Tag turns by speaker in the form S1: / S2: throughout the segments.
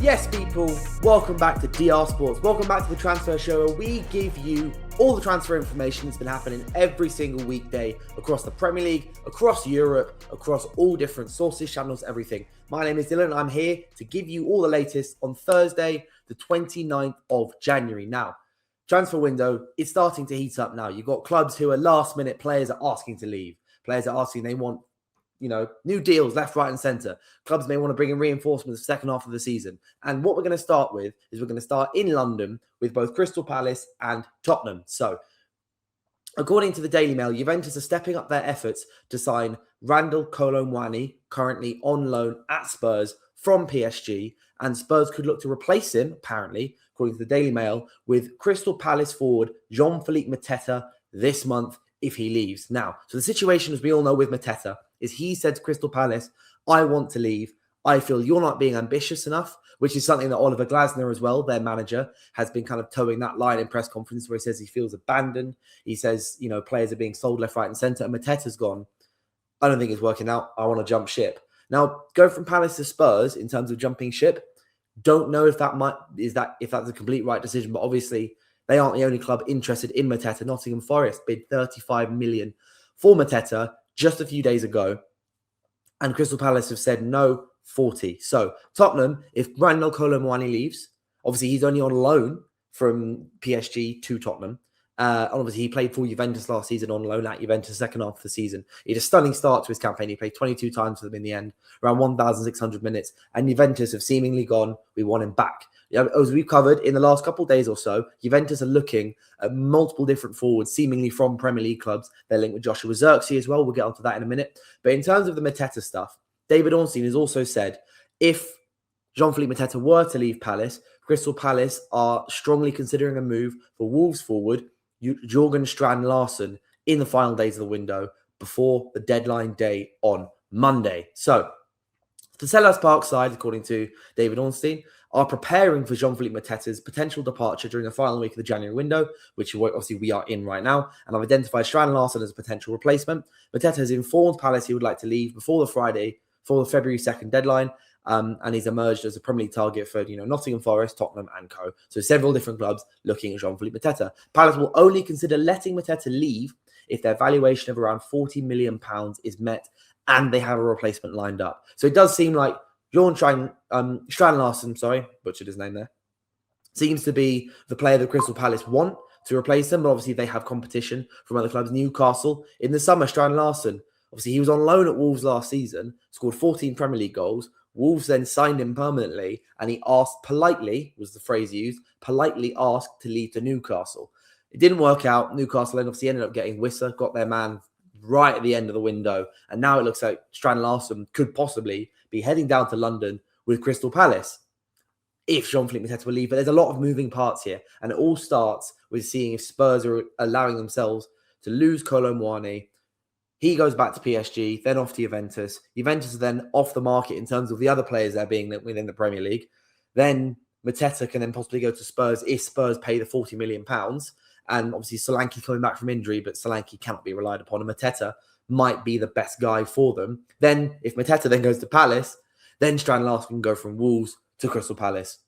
S1: Yes, people, welcome back to DR Sports. Welcome back to the transfer show where we give you all the transfer information that's been happening every single weekday across the Premier League, across Europe, across all different sources, channels, everything. My name is Dylan and I'm here to give you all the latest on Thursday, the 29th of January. Now, transfer window is starting to heat up now. You've got clubs who are last minute, players are asking to leave. Players are asking, they want new deals left, right, and centre. Clubs may want to bring in reinforcements the second half of the season. And what we're going to start with is we're going to start in London with both Crystal Palace and Tottenham. So, according to the Daily Mail, Juventus are stepping up their efforts to sign Randall Kolo Muani, currently on loan at Spurs from PSG. And Spurs could look to replace him, apparently, according to the Daily Mail, with Crystal Palace forward Jean-Philippe Mateta this month if he leaves. Now, so the situation, as we all know with Mateta, is he said to Crystal Palace, I want to leave. I feel you're not being ambitious enough, which is something that Oliver Glasner as well, their manager, has been kind of towing that line in press conference where he says he feels abandoned. He says, players are being sold left, right and centre. And Mateta's gone, I don't think it's working out. I want to jump ship. Now, go from Palace to Spurs in terms of jumping ship. Don't know if if that's a complete right decision, but obviously they aren't the only club interested in Mateta. Nottingham Forest bid 35 million for Mateta just a few days ago. And Crystal Palace have said no, 40. So Tottenham, if Randall Kolo Muani leaves, obviously he's only on loan from PSG to Tottenham. Obviously he played for Juventus last season on loan at Juventus second half of the season. He had a stunning start to his campaign. He played 22 times for them in the end, around 1,600 minutes. And Juventus have seemingly gone, we want him back. As we've covered in the last couple of days or so, Juventus are looking at multiple different forwards, seemingly from Premier League clubs. They're linked with Joshua Zirkzee as well. We'll get onto that in a minute. But in terms of the Mateta stuff, David Ornstein has also said if Jean-Philippe Mateta were to leave Palace, Crystal Palace are strongly considering a move for Wolves forward Jørgen Strand Larsen in the final days of the window before the deadline day on Monday. So, the Selhurst Park side, according to David Ornstein, are preparing for Jean-Philippe Mateta's potential departure during the final week of the January window, which obviously we are in right now, and I've identified Strand Larsen as a potential replacement. Mateta has informed Palace he would like to leave before the February 2nd deadline, and he's emerged as a Premier League target for Nottingham Forest, Tottenham and co. So several different clubs looking at Jean-Philippe Mateta. Palace will only consider letting Mateta leave if their valuation of around £40 million is met and they have a replacement lined up. So it does seem like Strand Larsen, butchered his name there, seems to be the player that Crystal Palace want to replace him, but obviously they have competition from other clubs. Newcastle in the summer, Strand Larsen, obviously he was on loan at Wolves last season, scored 14 Premier League goals. Wolves then signed him permanently, and he asked politely, was the phrase used, politely asked to leave to Newcastle. It didn't work out. Newcastle obviously ended up getting Wissa, got their man right at the end of the window, and now it looks like Strand Larsen could possibly be heading down to London with Crystal Palace if Jean-Philippe Mateta will leave. But there's a lot of moving parts here, and it all starts with seeing if Spurs are allowing themselves to lose Kolo Muani. He goes back to PSG, then off to Juventus. Juventus are then off the market in terms of the other players that are being within the Premier League. Then Mateta can then possibly go to Spurs if Spurs pay the £40 million. And obviously Solanke coming back from injury, but Solanke cannot be relied upon. And Mateta might be the best guy for them. Then if Mateta then goes to Palace, then Strand Larsen can go from Wolves to Crystal Palace.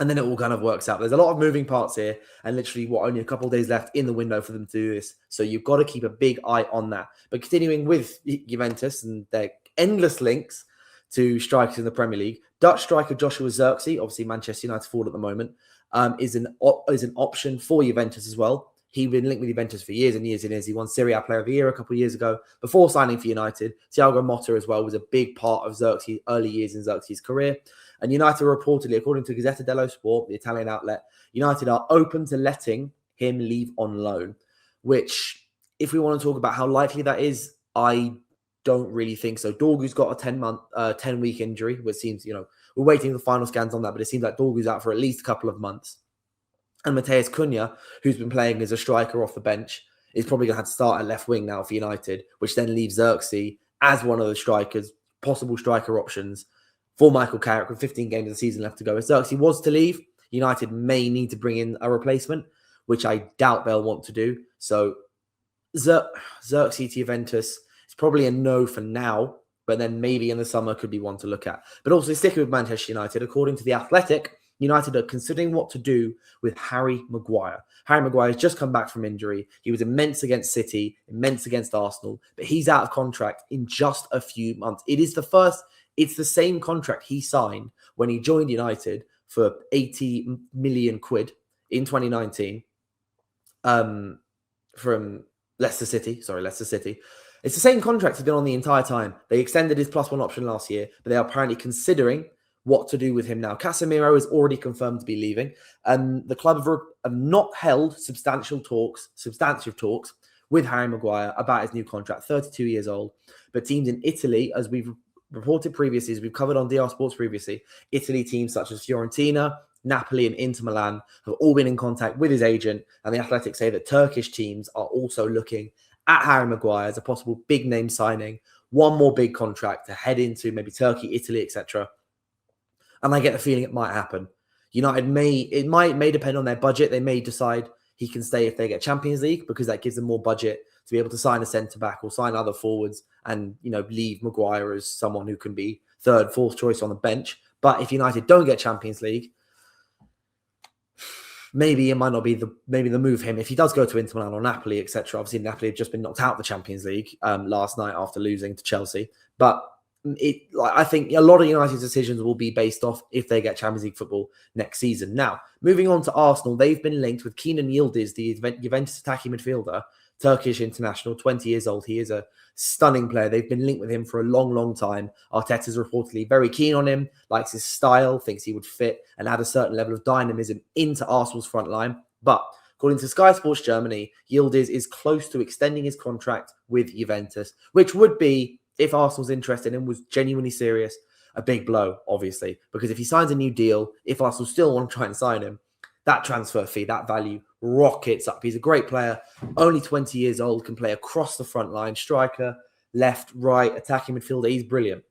S1: And then it all kind of works out. There's a lot of moving parts here and literally only a couple of days left in the window for them to do this. So you've got to keep a big eye on that. But continuing with Juventus and their endless links to strikers in the Premier League, Dutch striker Joshua Zirkzee, obviously Manchester United forward at the moment, is an option for Juventus as well. He'd been linked with Juventus for years and years and years. He won Serie A Player of the Year a couple of years ago before signing for United. Thiago Motta as well was a big part of Zirkzee's early years in Zirkzee's career. And United reportedly, according to Gazzetta dello Sport, the Italian outlet, United are open to letting him leave on loan, which, if we want to talk about how likely that is, I don't really think so. Dorgu's got a 10-week injury, which seems, we're waiting for the final scans on that, but it seems like Dorgu's out for at least a couple of months. And Matheus Cunha, who's been playing as a striker off the bench, is probably going to have to start at left wing now for United, which then leaves Zirkzee as one of the strikers, possible striker options for Michael Carrick with 15 games of the season left to go. If Zirkzee was to leave, United may need to bring in a replacement, which I doubt they'll want to do. So Zirkzee to Juventus is probably a no for now. but then maybe in the summer could be one to look at. But also sticking with Manchester United, according to The Athletic, United are considering what to do with Harry Maguire. Harry Maguire has just come back from injury. He was immense against City, immense against Arsenal, but he's out of contract in just a few months. It's the same contract he signed when he joined United for 80 million quid in 2019 from Leicester City. It's the same contract he's been on the entire time. They extended his +1 option last year, but they are apparently considering what to do with him now. Casemiro is already confirmed to be leaving. The club have not held substantive talks with Harry Maguire about his new contract, 32 years old. But teams in Italy, as we've reported previously, as we've covered on DR Sports previously, Italy teams such as Fiorentina, Napoli and Inter Milan have all been in contact with his agent, and the Athletic say that Turkish teams are also looking at Harry Maguire as a possible big name signing, one more big contract to head into maybe Turkey, Italy, etc. And I get the feeling it might happen. United may depend on their budget. They may decide he can stay if they get Champions League, because that gives them more budget to be able to sign a centre-back or sign other forwards and, leave Maguire as someone who can be third, fourth choice on the bench. But if United don't get Champions League, maybe it might not be the move him. If he does go to Inter Milan or Napoli, etc. Obviously, Napoli have just been knocked out of the Champions League last night after losing to Chelsea. But I think a lot of United's decisions will be based off if they get Champions League football next season. Now, moving on to Arsenal, they've been linked with Kenan Yildiz, the Juventus attacking midfielder, Turkish international, 20 years old. He is a stunning player. They've been linked with him for a long, long time. Arteta's reportedly very keen on him, likes his style, thinks he would fit and add a certain level of dynamism into Arsenal's front line. But according to Sky Sports Germany, Yildiz is close to extending his contract with Juventus, which would be, if Arsenal's interested in him, was genuinely serious, a big blow, obviously. Because if he signs a new deal, if Arsenal still want to try and sign him, that transfer fee, that value rockets up. He's a great player, only 20 years old, can play across the front line, striker, left, right, attacking midfielder. He's brilliant.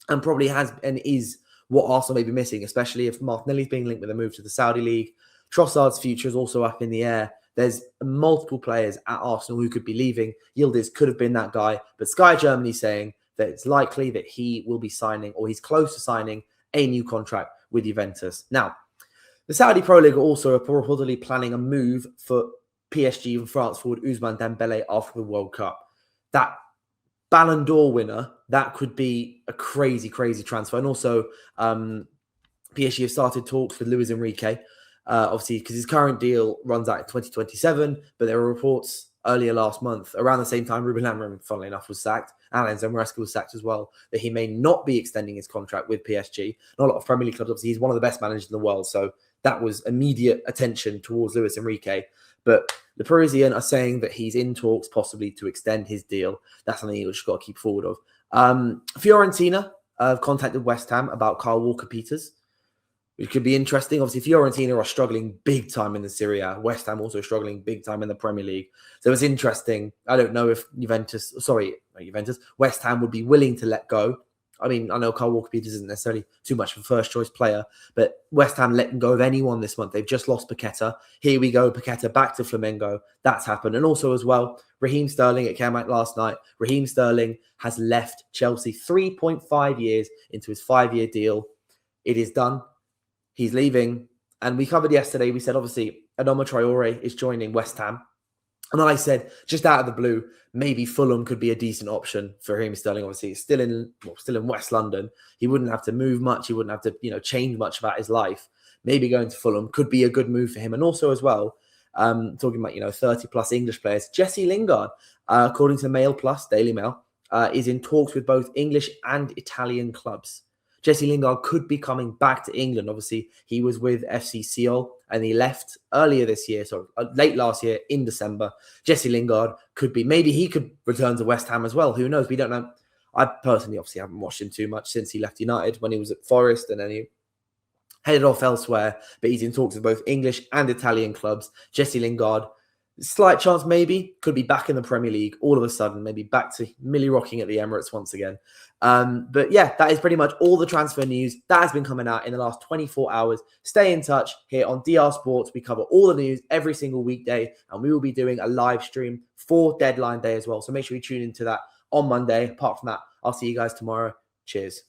S1: And probably has and is what Arsenal may be missing, especially if Martinelli's being linked with a move to the Saudi League. Trossard's future is also up in the air. There's multiple players at Arsenal who could be leaving. Yildiz could have been that guy, but Sky Germany saying that it's likely that he will be signing, or he's close to signing, a new contract with Juventus. Now, the Saudi Pro League are also reportedly planning a move for PSG and France forward Ousmane Dembele after the World Cup. That Ballon d'Or winner, that could be a crazy, crazy transfer. And also, PSG have started talks with Luis Enrique, obviously, because his current deal runs out in 2027. But there were reports earlier last month, around the same time Ruben Amorim, funnily enough, was sacked, and Enzo Maresca was sacked as well, that he may not be extending his contract with PSG. Not a lot of Premier League clubs, obviously, he's one of the best managers in the world, so that was immediate attention towards Luis Enrique. But the Parisian are saying that he's in talks possibly to extend his deal. That's something you've just got to keep forward of. Fiorentina have contacted West Ham about Kyle Walker-Peters, which could be interesting. Obviously, Fiorentina are struggling big time in the Serie A. West Ham also struggling big time in the Premier League. So it's interesting. I don't know if West Ham would be willing to let go. I mean, I know Kyle Walker-Peters isn't necessarily too much of a first-choice player, but West Ham letting go of anyone this month. They've just lost Paqueta. Here we go, Paqueta back to Flamengo. That's happened. And also as well, Raheem Sterling, it came out last night. Raheem Sterling has left Chelsea 3.5 years into his 5-year deal. It is done. He's leaving. And we covered yesterday, we said, obviously, Adama Traore is joining West Ham. And then I said, just out of the blue, maybe Fulham could be a decent option for Raheem Sterling. Obviously, he's still in West London. He wouldn't have to move much. He wouldn't have to, change much about his life. Maybe going to Fulham could be a good move for him. And also as well, talking about, 30-plus English players, Jesse Lingard, according to Mail Plus, Daily Mail, is in talks with both English and Italian clubs. Jesse Lingard could be coming back to England. Obviously, he was with FC Seoul and he left earlier this year, so late last year in December. Jesse Lingard maybe he could return to West Ham as well. Who knows? We don't know. I personally obviously haven't watched him too much since he left United when he was at Forest, and then he headed off elsewhere. But he's in talks with both English and Italian clubs. Jesse Lingard, slight chance maybe, could be back in the Premier League all of a sudden, maybe back to Millie rocking at the Emirates once again. But yeah, that is pretty much all the transfer news that has been coming out in the last 24 hours. Stay in touch here on DR Sports. We cover all the news every single weekday, and we will be doing a live stream for deadline day as well. So make sure you tune into that on Monday. Apart from that, I'll see you guys tomorrow. Cheers.